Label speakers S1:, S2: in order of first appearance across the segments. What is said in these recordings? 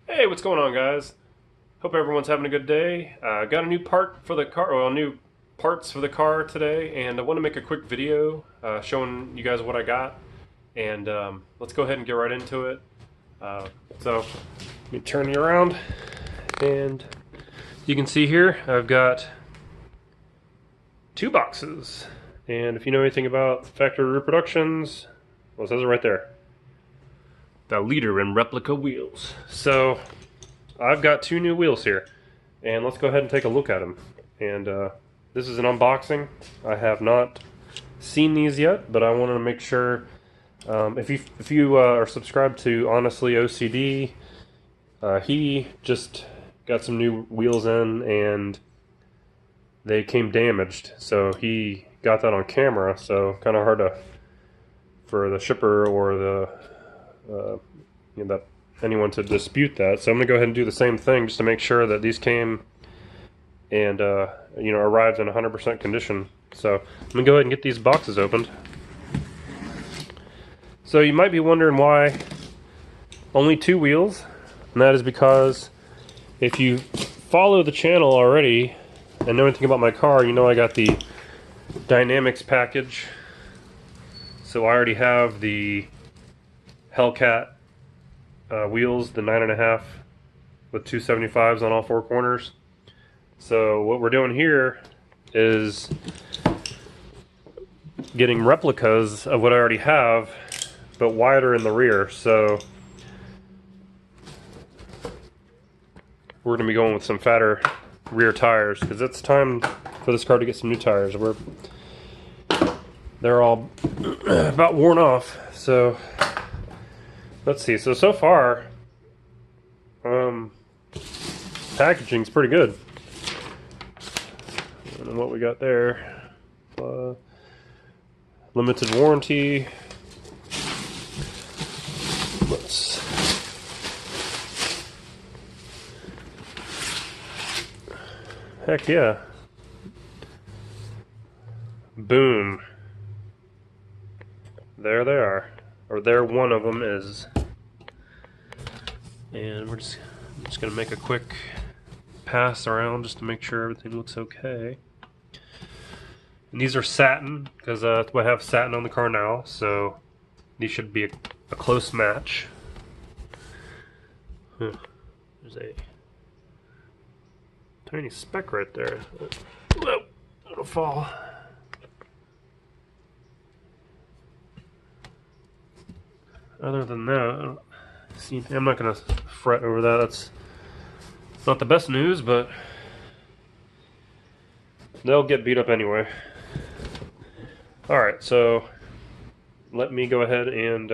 S1: Hey, what's going on, guys? Hope everyone's having a good day. Got a new part for the car, well, new parts for the car today, and I want to make a quick video showing you guys what I got. And let's go ahead and get right into it. So, let me turn you around, and you can see here I've got two boxes. And if you know anything about factory reproductions, well, it says it right there. The leader in replica wheels. So I've got two new wheels here, and let's go ahead and take a look at them. And this is an unboxing. I have not seen these yet, but I wanted to make sure. If you are subscribed to Honestly OCD, he just got some new wheels in, and they came damaged. So he got that on camera. So kind of hard for the shipper or the anyone to dispute that. So I'm gonna go ahead and do the same thing just to make sure that these came and arrived in 100% condition. So I'm gonna go ahead and get these boxes opened. So you might be wondering why only two wheels, and that is because if you follow the channel already and know anything about my car, you know I got the Dynamics package. So I already have the Hellcat wheels, the 9.5 with 275s on all four corners. So what we're doing here is getting replicas of what I already have, but wider in the rear. So we're going to be going with some fatter rear tires because it's time for this car to get some new tires. They're all about worn off. So let's see. So far, packaging's pretty good. And what we got there, limited warranty. Heck yeah. Boom. There they are. Or there one of them is. And we're just going to make a quick pass around just to make sure everything looks okay. And these are satin, because I have satin on the car now, so these should be a close match. There's a tiny speck right there. Whoa, it'll fall. Other than that, see, I'm not going to fret over that. That's not the best news, but they'll get beat up anyway. Alright, so let me go ahead and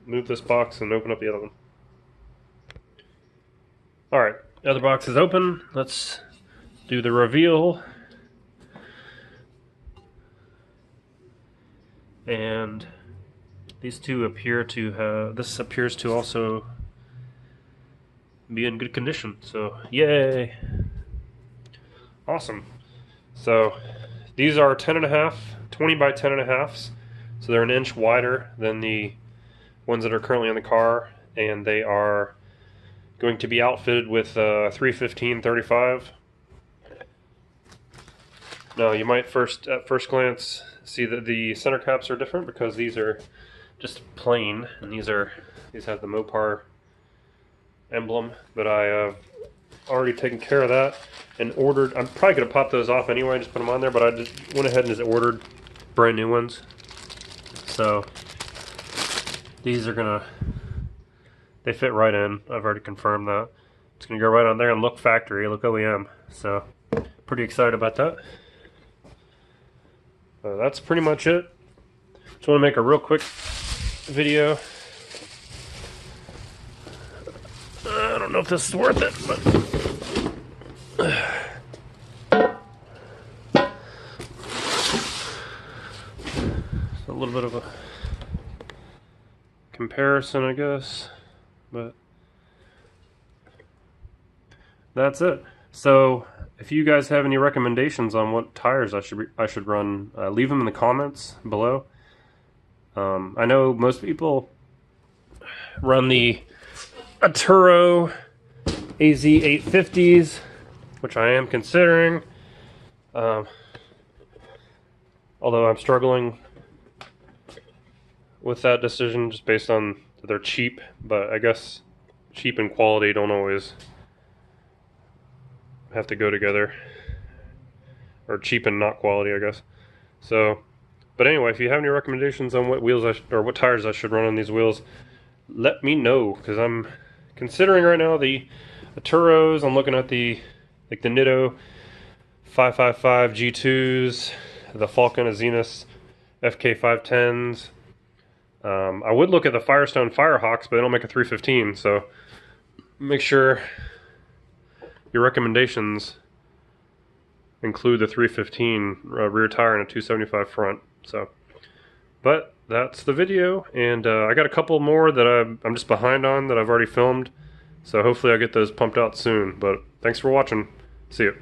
S1: move this box and open up the other one. Alright, the other box is open. Let's do the reveal. And these two appear to have, this appears to also be in good condition, so yay! Awesome. So these are 20 by 10.5s, so they're an inch wider than the ones that are currently in the car, and they are going to be outfitted with 315/35. Now you might at first glance see that the center caps are different because these are just plain, and these have the Mopar emblem, but I have already taken care of that and ordered. I'm probably going to pop those off anyway, just put them on there, but I just went ahead and just ordered brand new ones. So these are they fit right in. I've already confirmed that. It's going to go right on there and look factory, look OEM. So pretty excited about that. That's pretty much it. Just want to make a real quick video. I don't know if this is worth it, but a little bit of a comparison, I guess, but that's it. So if you guys have any recommendations on what tires I should run, leave them in the comments below. I know most people run the Arturo AZ850s, which I am considering. Although I'm struggling with that decision just based on that they're cheap, but I guess cheap and quality don't always have to go together. Or cheap and not quality, I guess. So, but anyway, if you have any recommendations on what wheels or what tires I should run on these wheels, let me know, because I'm considering right now the Turos. I'm looking at the Nitto 555 G2s, the Falcon Azenis FK510s. I would look at the Firestone Firehawks, but they don't make a 315, so make sure your recommendations include the 315 rear tire and a 275 front. So, but that's the video, and I got a couple more that I'm just behind on that I've already filmed, so hopefully I'll get those pumped out soon. But thanks for watching. See you.